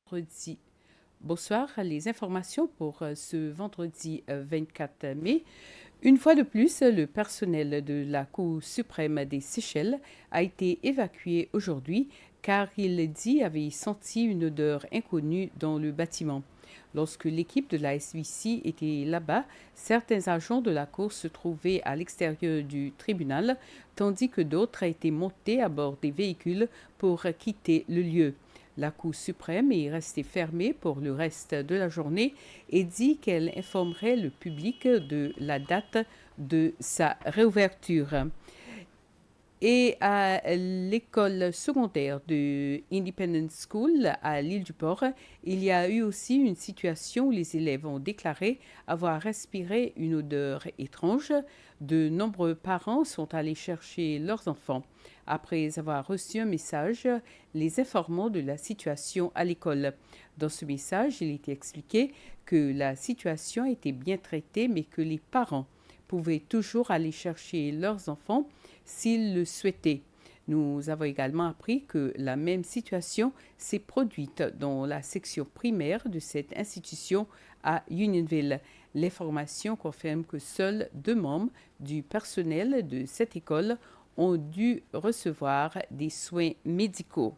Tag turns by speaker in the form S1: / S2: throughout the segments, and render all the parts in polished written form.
S1: vendredi. Bonsoir, les informations pour ce vendredi 24 mai. Une fois de plus, le personnel de la Cour suprême des Seychelles a été évacué aujourd'hui car il dit avait senti une odeur inconnue dans le bâtiment. Lorsque l'équipe de la SVC était là-bas, certains agents de la Cour se trouvaient à l'extérieur du tribunal, tandis que d'autres étaient montés à bord des véhicules pour quitter le lieu. La Cour suprême est restée fermée pour le reste de la journée et dit qu'elle informerait le public de la date de sa réouverture. Et à l'école secondaire de Independence School à l'île du Port, il y a eu aussi une situation où les élèves ont déclaré avoir respiré une odeur étrange. De nombreux parents sont allés chercher leurs enfants après avoir reçu un message les informant de la situation à l'école. Dans ce message, il était expliqué que la situation était bien traitée, mais que les parents pouvaient toujours aller chercher leurs enfants s'ils le souhaitaient. Nous avons également appris que la même situation s'est produite dans la section primaire de cette institution à Unionville. L'information confirme que seuls 2 membres du personnel de cette école ont dû recevoir des soins médicaux.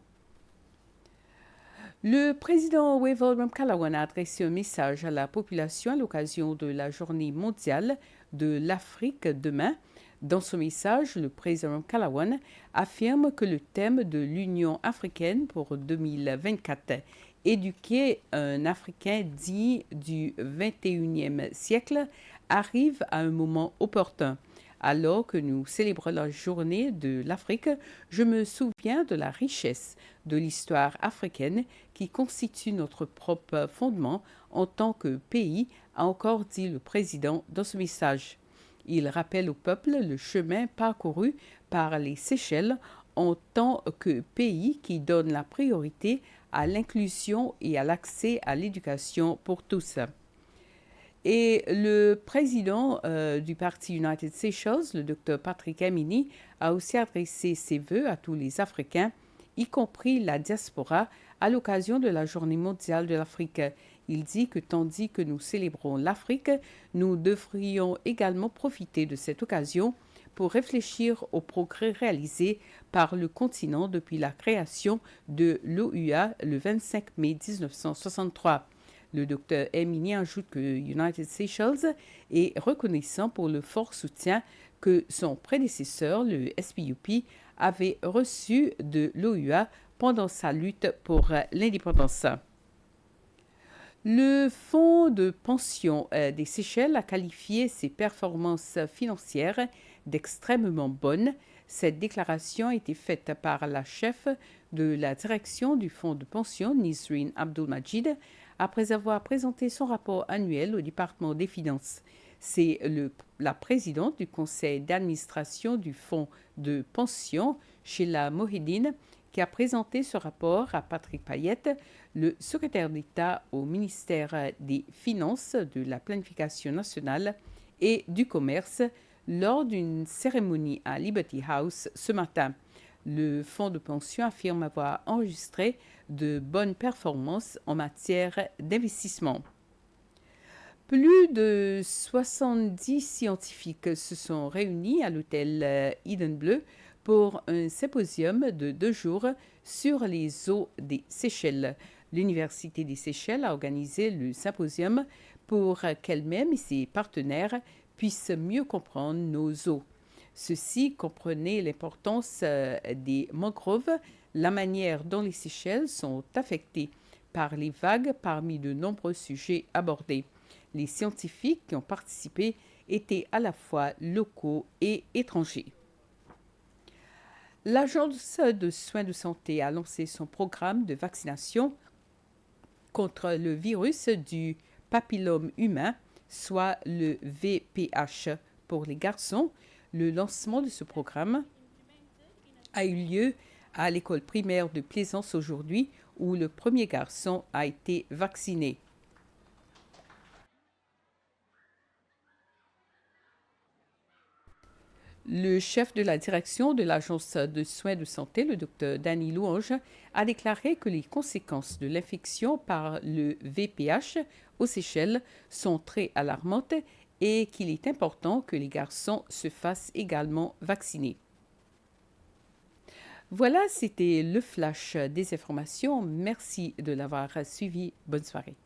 S1: Le président Wavell Ramkalawan a adressé un message à la population à l'occasion de la journée mondiale de l'Afrique demain. Dans son message, le président Ramkalawan affirme que le thème de l'Union africaine pour 2024, éduquer un Africain digne du 21e siècle, arrive à un moment opportun. Alors que nous célébrons la journée de l'Afrique, je me souviens de la richesse de l'histoire africaine qui constitue notre propre fondement en tant que pays, a encore dit le président dans ce message. Il rappelle au peuple le chemin parcouru par les Seychelles en tant que pays qui donne la priorité à l'inclusion et à l'accès à l'éducation pour tous. Et le président du parti United Seychelles, le Dr Patrick Amini, a aussi adressé ses vœux à tous les Africains, y compris la diaspora, à l'occasion de la Journée mondiale de l'Afrique. Il dit que tandis que nous célébrons l'Afrique, nous devrions également profiter de cette occasion pour réfléchir aux progrès réalisés par le continent depuis la création de l'OUA le 25 mai 1963. Le Dr Emini ajoute que United Seychelles est reconnaissant pour le fort soutien que son prédécesseur, le SPUP, avait reçu de l'OUA pendant sa lutte pour l'indépendance. Le fonds de pension des Seychelles a qualifié ses performances financières d'extrêmement bonnes. Cette déclaration a été faite par la chef de la direction du fonds de pension, Nisreen Abdul-Majid, après avoir présenté son rapport annuel au département des finances. C'est la présidente du conseil d'administration du fonds de pension, Sheila Mohideen, qui a présenté ce rapport à Patrick Payette, le secrétaire d'État au ministère des Finances, de la Planification nationale et du Commerce, lors d'une cérémonie à Liberty House ce matin. Le fonds de pension affirme avoir enregistré de bonnes performances en matière d'investissement. Plus de 70 scientifiques se sont réunis à l'hôtel Eden Bleu pour un symposium de 2 jours sur les eaux des Seychelles. L'Université des Seychelles a organisé le symposium pour qu'elle-même et ses partenaires puissent mieux comprendre nos eaux. Ceci comprenait l'importance des mangroves, la manière dont les Seychelles sont affectées par les vagues parmi de nombreux sujets abordés. Les scientifiques qui ont participé étaient à la fois locaux et étrangers. L'Agence de soins de santé a lancé son programme de vaccination contre le virus du papillome humain, soit le VPH pour les garçons. Le lancement de ce programme a eu lieu à l'école primaire de Plaisance aujourd'hui, où le premier garçon a été vacciné. Le chef de la direction de l'Agence de soins de santé, le Dr Danny Louange, a déclaré que les conséquences de l'infection par le VPH aux Seychelles sont très alarmantes et qu'il est important que les garçons se fassent également vacciner. Voilà, c'était le flash des informations. Merci de l'avoir suivi. Bonne soirée.